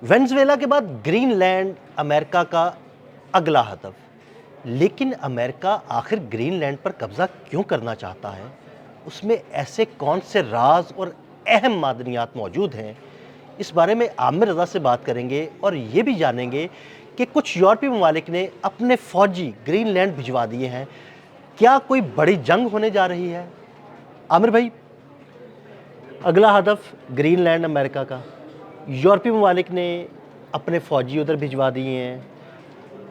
Venezuela के बाद Greenland America का अगला हदफ। लेकिन अमेरिका आखिर ग्रीनलैंड पर कब्जा क्यों करना चाहता है? उसमें ऐसे कौन से राज और अहम मादनियात मौजूद हैं? इस बारे में आमिर रज़ा से बात करेंगे और ये भी जानेंगे कि कुछ यूरोपीय ममालिक ने अपने फौजी ग्रीनलैंड भिजवा दिए हैं। क्या कोई बड़ी जंग होने जा रही है? आमिर भाई, अगला हदफ ग्रीनलैंड अमेरिका का, यूरोपीय ममालिक ने अपने फ़ौजी उधर भिजवा दिए हैं।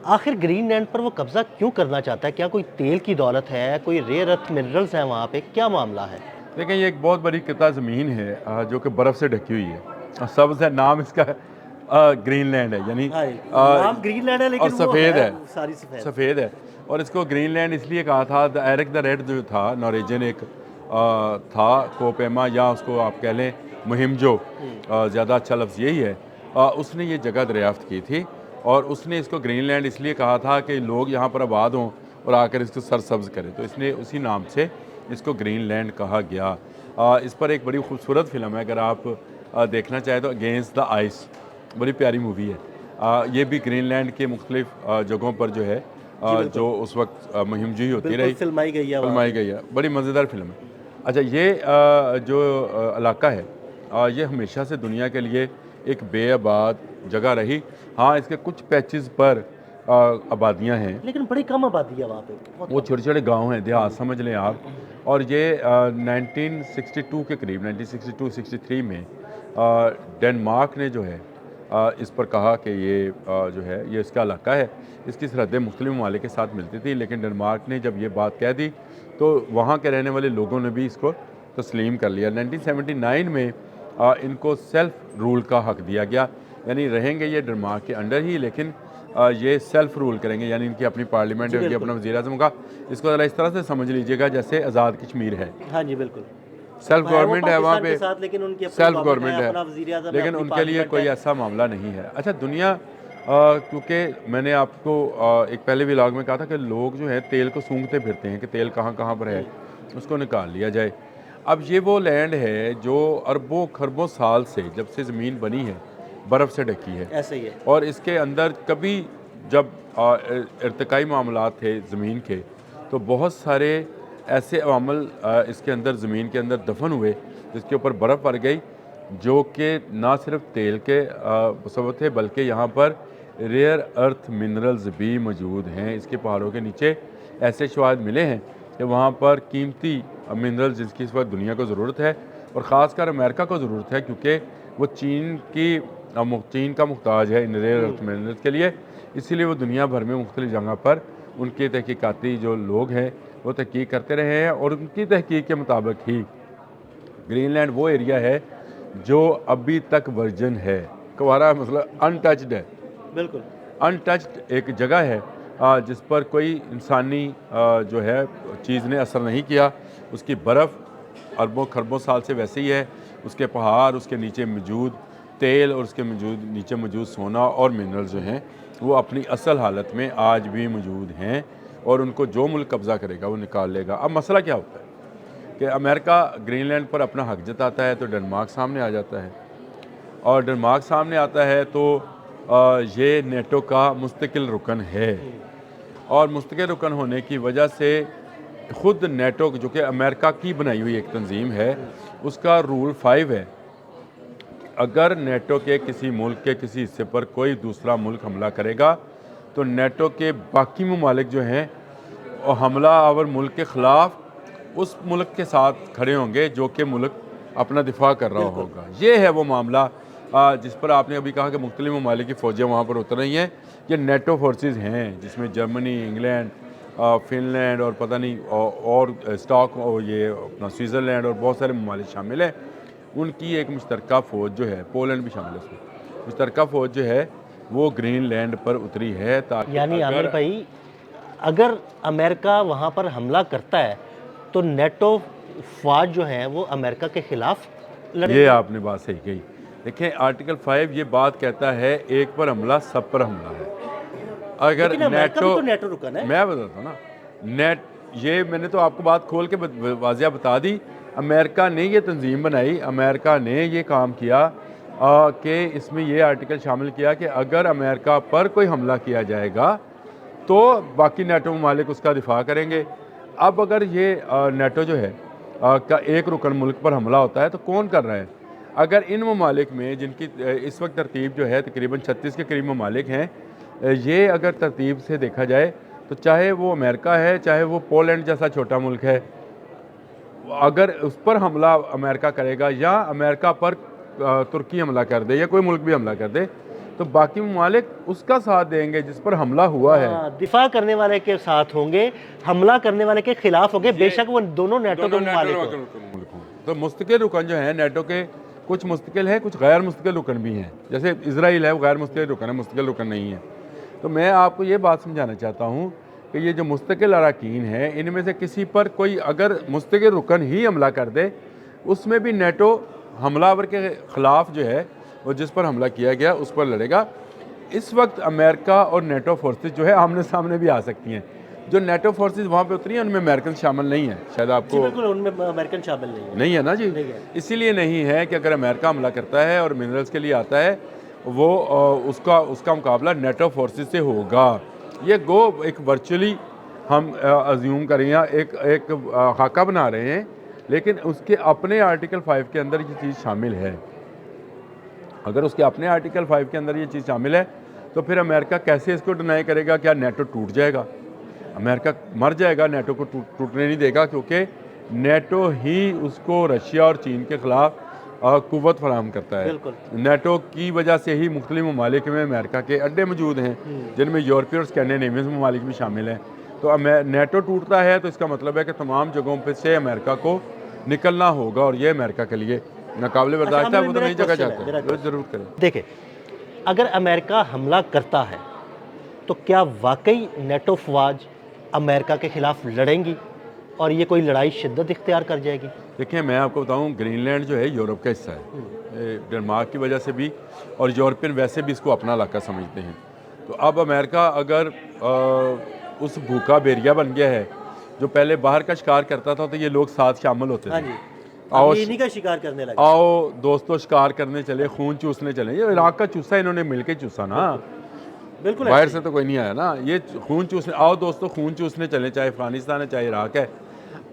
आखिर ग्रीनलैंड पर वो कब्ज़ा क्यों करना चाहता है? क्या कोई तेल की दौलत है, कोई रेयर अर्थ मिनरल्स हैं वहाँ पे, क्या मामला है? देखिए ये एक बहुत बड़ी किता ज़मीन है जो कि बर्फ़ से ढकी हुई है और सबसे नाम इसका ग्रीनलैंड है यानी हाँ, नाम ग्रीनलैंड है और लेकिन वो सफ़ेद है, सारी सफ़ेद। सफ़ेद है। और इसको ग्रीनलैंड इसलिए कहा था, द एरिक द रेड जो था नॉर्वेजियन एक था कोपेमा, या उसको आप कह लें मुहिम, जो ज़्यादा अच्छा लफ्ज़ यही है। उसने ये जगह दरियाफ़्त की थी और उसने इसको ग्रीनलैंड इसलिए कहा था कि लोग यहाँ पर आबाद हों और आकर इसको सरसब्ज़ करें, तो इसने उसी नाम से इसको ग्रीनलैंड कहा गया। इस पर एक बड़ी खूबसूरत फ़िल्म है, अगर आप देखना चाहें तो, अगेंस्ट द आइस, बड़ी प्यारी मूवी है। ये भी ग्रीनलैंड के मुख्तलिफ जगहों पर जो है जो उस वक्त मुहिमजोई होती रही, फिल्माई गई है वहाँ फिल्माई पे। गई है। बड़ी मज़ेदार फ़िल्म है। अच्छा, ये जो इलाका है, ये हमेशा से दुनिया के लिए एक बेआबाद जगह रही। हाँ, इसके कुछ पैचेस पर आबादियाँ हैं, लेकिन बड़ी कम आबादी है वहाँ पे, बहुत वो कम। छोटे छोटे गांव हैं, देहात समझ लें आप। और ये 1962 के करीब, 1962-63 में डेनमार्क ने जो है इस पर कहा कि ये जो है ये इसका इलाका है, इसकी सरहदें मुख्तलिफ ममालिक के साथ मिलती थी। लेकिन डेनमार्क ने जब ये बात कह दी तो वहाँ के रहने वाले लोगों ने भी इसको तस्लीम कर लिया। 1979 में इनको सेल्फ रूल का हक दिया गया, यानी रहेंगे ये डेनमार्क के अंडर ही, लेकिन ये सेल्फ रूल करेंगे, यानी इनकी अपनी पार्लियामेंट जी, होगी, बिल्कुल। अपना वज़ीर आज़म होगा। इसको ज़रा इस तरह से समझ लीजिएगा जैसे आज़ाद कश्मीर है, हाँ जी, बिल्कुल। सेल्फ है वो गवर्नमेंट है वहाँ पाकिस्तान के पे, साथ, लेकिन उनकी अपनी सेल्फ गवर्नमेंट गवर्नमेंट है, है, अपना वज़ीर-ए-आज़म है, लेकिन अपनी उनके लिए पार्लियामेंट कोई है। ऐसा मामला नहीं है। अच्छा, दुनिया क्योंकि मैंने आपको एक पहले व्लॉग में कहा था कि लोग जो है तेल को सूंघते फिरते हैं कि तेल कहाँ कहाँ पर है, उसको निकाल लिया जाए। अब ये वो लैंड है जो अरबों खरबों साल से, जब से ज़मीन बनी है, बर्फ़ से ढकी है। ऐसे ही है। और इसके अंदर कभी जब इर्तिकाई मामलात थे ज़मीन के, तो बहुत सारे ऐसे अवामल इसके अंदर, ज़मीन के अंदर दफन हुए, जिसके ऊपर बर्फ़ पड़ गई, जो कि ना सिर्फ तेल के सबब थे, बल्कि यहाँ पर रेयर अर्थ मिनरल्स भी मौजूद हैं। इसके पहाड़ों के नीचे ऐसे शवाहद मिले हैं कि वहाँ पर कीमती मिनरल्स, जिसकी इस वक्त दुनिया को ज़रूरत है और ख़ासकर अमेरिका को ज़रूरत है, क्योंकि वो चीन का मुहताज है इन रेयर अर्थ मिनरल्स के लिए। इसीलिए वो दुनिया भर में मुख्तलिफ जगह पर उनके तहकीकाती जो लोग हैं वो तहकीक करते रहे हैं, और उनकी तहकीक के मुताबिक ही ग्रीनलैंड वो एरिया है जो अभी तक वर्जन है, कुंवारा, मतलब अनटच्ड है। बिल्कुल। अनटच्ड एक जगह है जिस पर कोई इंसानी जो है चीज़ ने असर नहीं किया। उसकी बर्फ़ अरबों खरबों साल से वैसे ही है, उसके पहाड़, उसके नीचे मौजूद तेल और उसके नीचे मौजूद सोना और मिनरल्स जो हैं वो अपनी असल हालत में आज भी मौजूद हैं, और उनको जो मुल्क कब्ज़ा करेगा वो निकाल लेगा। अब मसला क्या होता है कि अमेरिका ग्रीनलैंड पर अपना हक जताता है तो डेनमार्क सामने आ जाता है, और डेनमार्क सामने आता है तो ये नेटो का मुस्तकिल रुकन है, और मुस्तकिल रुकन होने की वजह से ख़ुद नेटो, जो कि अमेरिका की बनाई हुई एक तंजीम है, उसका रूल 5 है, अगर नेटो के किसी मुल्क के किसी हिस्से पर कोई दूसरा मुल्क हमला करेगा तो नेटो के बाकी ममालिक जो हैं और हमला आवर मुल्क के ख़िलाफ़ उस मुल्क के साथ खड़े होंगे जो कि मुल्क अपना दिफा कर रहा होगा। ये है वो मामला जिस पर आपने अभी कहा कि मुख्तलिफ ममालिक की फ़ौजें वहाँ पर उतर रही हैं। ये नेटो फोर्सेस हैं जिसमें जर्मनी, इंग्लैंड, फ़िनलैंड और पता नहीं और स्टॉक और ये अपना स्विट्ज़रलैंड और बहुत सारे ममालिक शामिल हैं। उनकी एक मुश्तरका फ़ौज जो है, पोलैंड भी शामिल है उसमें, मुश्तरका फ़ौज जो है वो ग्रीनलैंड पर उतरी है, ताकि यानी आमिर भाई, अगर अमेरिका वहाँ पर हमला करता है तो नेटो फ़ौज जो है वो अमेरिका के खिलाफ ये लड़ेगी। आपने बात सही कही। देखें, आर्टिकल 5 ये बात कहता है एक पर हमला सब पर हमला है। अगर लेकिन अमेरिका भी नेटो, तो नेटो रुकन है। मैं बताता हूँ ना, ये मैंने तो आपको बात खोल के वाजिया बता दी। अमेरिका ने ये तंजीम बनाई, अमेरिका ने ये काम किया कि इसमें ये आर्टिकल शामिल किया कि अगर अमेरिका पर कोई हमला किया जाएगा तो बाकी नेटो ममालिक उसका दिफा करेंगे। अब अगर ये नेटो जो है का एक रुकन मुल्क पर हमला होता है तो कौन कर रहा है? अगर इन ममालिक में जिनकी इस वक्त तरतीब जो है तकरीबन 36 के करीब ममालिक हैं, ये अगर तरतीब से देखा जाए तो चाहे वो अमेरिका है, चाहे वो पोलैंड जैसा छोटा मुल्क है, अगर उस पर हमला अमेरिका करेगा या अमेरिका पर तुर्की हमला कर दे या कोई मुल्क भी हमला कर दे तो बाकी ममालिक उसका साथ देंगे जिस पर हमला हुआ है। दिफा करने वाले के साथ होंगे, हमला करने वाले के खिलाफ होंगे, बेशक वो दोनों नेटो के ममालिक हों। तो मुस्तकिल रुकन जो है नेटो के, कुछ मुस्तकिल है, कुछ गैर मुस्तकिल रुकन भी हैं। जैसे इजराइल है, वो गैर मुस्तकिल रुकन है, मुस्तकिल रुकन नहीं है। तो मैं आपको ये बात समझाना चाहता हूँ कि ये जो मुस्तकिल अराकीन है, इनमें से किसी पर कोई अगर मुस्तकिल रुकन ही हमला कर दे, उसमें भी नेटो हमलावर के ख़िलाफ़ जो है वो जिस पर हमला किया गया उस पर लड़ेगा। इस वक्त अमेरिका और नेटो फोर्सेस जो है आमने सामने भी आ सकती हैं। जो नेटो फोर्सेस वहाँ पे उतरी हैं उनमें अमेरिकन शामिल नहीं है, शायद आपको बिल्कुल उनमें अमेरिकन शामिल नहीं है ना जी। इसीलिए नहीं है कि अगर अमेरिका हमला करता है और मिनरल्स के लिए आता है वो उसका मुकाबला नेटो फोर्सेस से होगा। ये गो एक वर्चुअली हम अज्यूम करें या एक खाका बना रहे हैं, लेकिन उसके अपने आर्टिकल 5 के अंदर ये चीज़ शामिल है। अगर उसके अपने आर्टिकल 5 के अंदर ये चीज़ शामिल है तो फिर अमेरिका कैसे इसको डिनाई करेगा? क्या नेटो टूट जाएगा? अमेरिका मर जाएगा, नेटो को टूटने नहीं देगा, क्योंकि नेटो ही उसको रशिया और चीन के ख़िलाफ़ कुव्वत फराहम करता है। नेटो की वजह से ही मुख्तलिफ ममालिक में अमेरिका के अड्डे मौजूद हैं, जिनमें यूरोपीय और स्कैंडिनेवियन ममालिक भी शामिल हैं। तो नेटो टूटता है तो इसका मतलब है कि तमाम जगहों पर से अमेरिका को निकलना होगा, और ये अमेरिका के लिए नाकाबिले बर्दाश्त है। वो तो नई जगह जाता है, वो ज़रूर करें। देखिए, अगर अमेरिका हमला करता है तो क्या वाकई नेटो अफवाज अमेरिका के खिलाफ लड़ेंगी और ये कोई लड़ाई शिद्दत इख्तियार कर जाएगी? देखिए, मैं आपको बताऊं, ग्रीनलैंड जो है यूरोप का हिस्सा है, डेनमार्क की वजह से भी, और यूरोपियन वैसे भी इसको अपना इलाका समझते हैं। तो अब अमेरिका अगर उस भूखा बेरिया बन गया है जो पहले बाहर का शिकार करता था, तो ये लोग साथ शामिल होते थे। आओ इन्हीं का शिकार करने लगे, आओ दोस्तों शिकार करने चले, खून चूसने चले। ये इराक का चूसा इन्होंने मिलकर चूसा ना, बिल्कुल बाहर से तो कोई नहीं आया ना। ये खून चूसने, आओ दोस्तों खून चूसने चले, चाहे अफगानिस्तान है चाहे इराक है।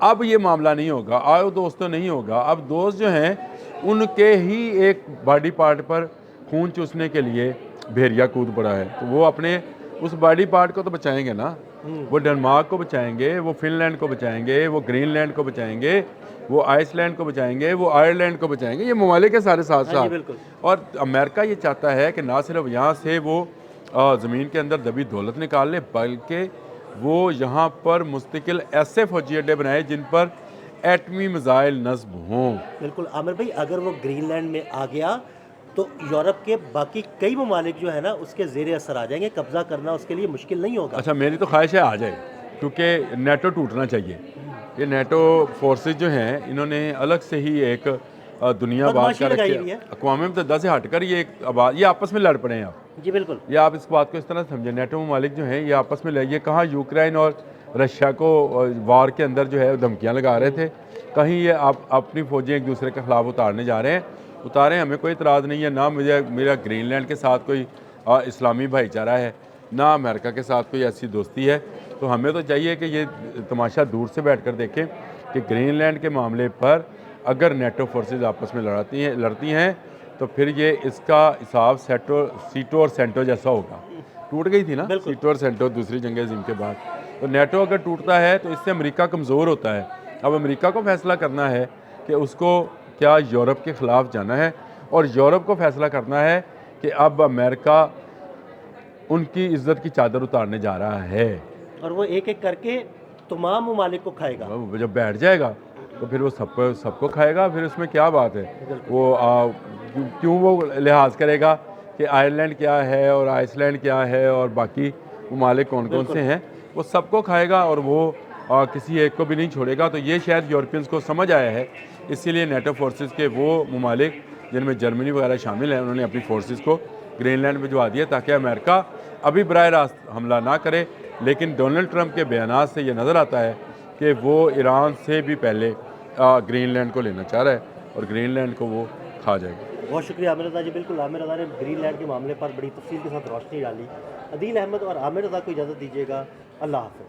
अब ये मामला नहीं होगा, आओ दोस्तों नहीं होगा। अब दोस्त जो हैं उनके ही एक बॉडी पार्ट पर खून चूसने के लिए भेड़िया कूद पड़ा है, तो वो अपने उस बॉडी पार्ट को तो बचाएंगे ना। वो डेनमार्क को बचाएंगे, वो फिनलैंड को बचाएंगे, वो ग्रीनलैंड को बचाएंगे, वो आइसलैंड को बचाएंगे, वो आयरलैंड को बचाएंगे। ये ममालिक के सारे साथ साथ। और अमेरिका ये चाहता है कि ना सिर्फ यहाँ से वो ज़मीन के अंदर दबी दौलत निकाल ले, बल्कि वो यहाँ पर मुस्तकिल ऐसे फौजी अड्डे बनाए जिन पर एटमी मिसाइल नस्ब हों। बिल्कुल आमिर भाई, अगर वो ग्रीनलैंड में आ गया तो यूरोप के बाकी कई ममालिक जो है ना उसके ज़ेरे असर आ जाएंगे, कब्जा करना उसके लिए मुश्किल नहीं होगा। अच्छा, मेरी तो ख्वाहिश है आ जाए, क्योंकि नेटो टूटना चाहिए। ये नेटो फोर्सेस जो हैं इन्होंने अलग से ही एक दुनिया बात कर रखी है। अक़वाम मुत्तहिदा से हटकर ये ये आपस में लड़ पड़े हैं। आप जी बिल्कुल, ये आप इस बात को इस तरह समझें, नेटो ममालिक जो हैं ये आपस में ये कहाँ यूक्रेन और रशिया को वार के अंदर जो है धमकियाँ लगा रहे थे, कहीं ये आप अपनी फ़ौजें एक दूसरे के ख़िलाफ़ उतारने जा रहे हैं। उतारें, हमें कोई इतराज़ नहीं है ना। मेरा ग्रीनलैंड के साथ कोई इस्लामी भाईचारा है, ना अमेरिका के साथ कोई ऐसी दोस्ती है। तो हमें तो चाहिए कि ये तमाशा दूर से बैठ कर देखें कि ग्रीनलैंड के मामले पर अगर नेटो फोर्सेस आपस में लड़ती हैं तो फिर ये इसका हिसाब सीटो और सेंटो जैसा होगा। टूट गई थी ना सीटो और सेंटो दूसरी जंग अज़ीम के बाद। तो नेटो अगर टूटता है तो इससे अमेरिका कमज़ोर होता है। अब अमेरिका को फैसला करना है कि उसको क्या यूरोप के ख़िलाफ़ जाना है, और यूरोप को फैसला करना है कि अब अमेरिका उनकी इज़्ज़त की चादर उतारने जा रहा है, और वो एक एक करके तमाम ममालिक को खाएगा। जब बैठ जाएगा तो फिर वो सबको खाएगा। फिर उसमें क्या बात है? वो क्यों वो लिहाज करेगा कि आयरलैंड क्या है और आइसलैंड क्या है और बाकी ममालिक कौन कौन से हैं? वो सबको खाएगा और वो किसी एक को भी नहीं छोड़ेगा। तो ये शायद यूरोपियंस को समझ आया है, इसीलिए नेटो फोर्सेस के वो ममालिक जिनमें जर्मनी वगैरह शामिल हैं उन्होंने अपनी फोर्सेस को ग्रीनलैंड में भिजवा दिया, ताकि अमेरिका अभी बराह रास्त हमला ना करे। लेकिन डोनाल्ड ट्रंप के बयानात से ये नज़र आता है कि वो ईरान से भी पहले ग्रीनलैंड को लेना चाह रहा है और ग्रीनलैंड को वो खा जाएगा। बहुत शुक्रिया आमिर रज़ा जी। बिल्कुल आमिर रज़ा ने ग्रीनलैंड के मामले पर बड़ी तफसील के साथ रोशनी डाली। अदील अहमद और आमिर रज़ा को इजाज़त दीजिएगा। अल्लाह हाफ़िज़।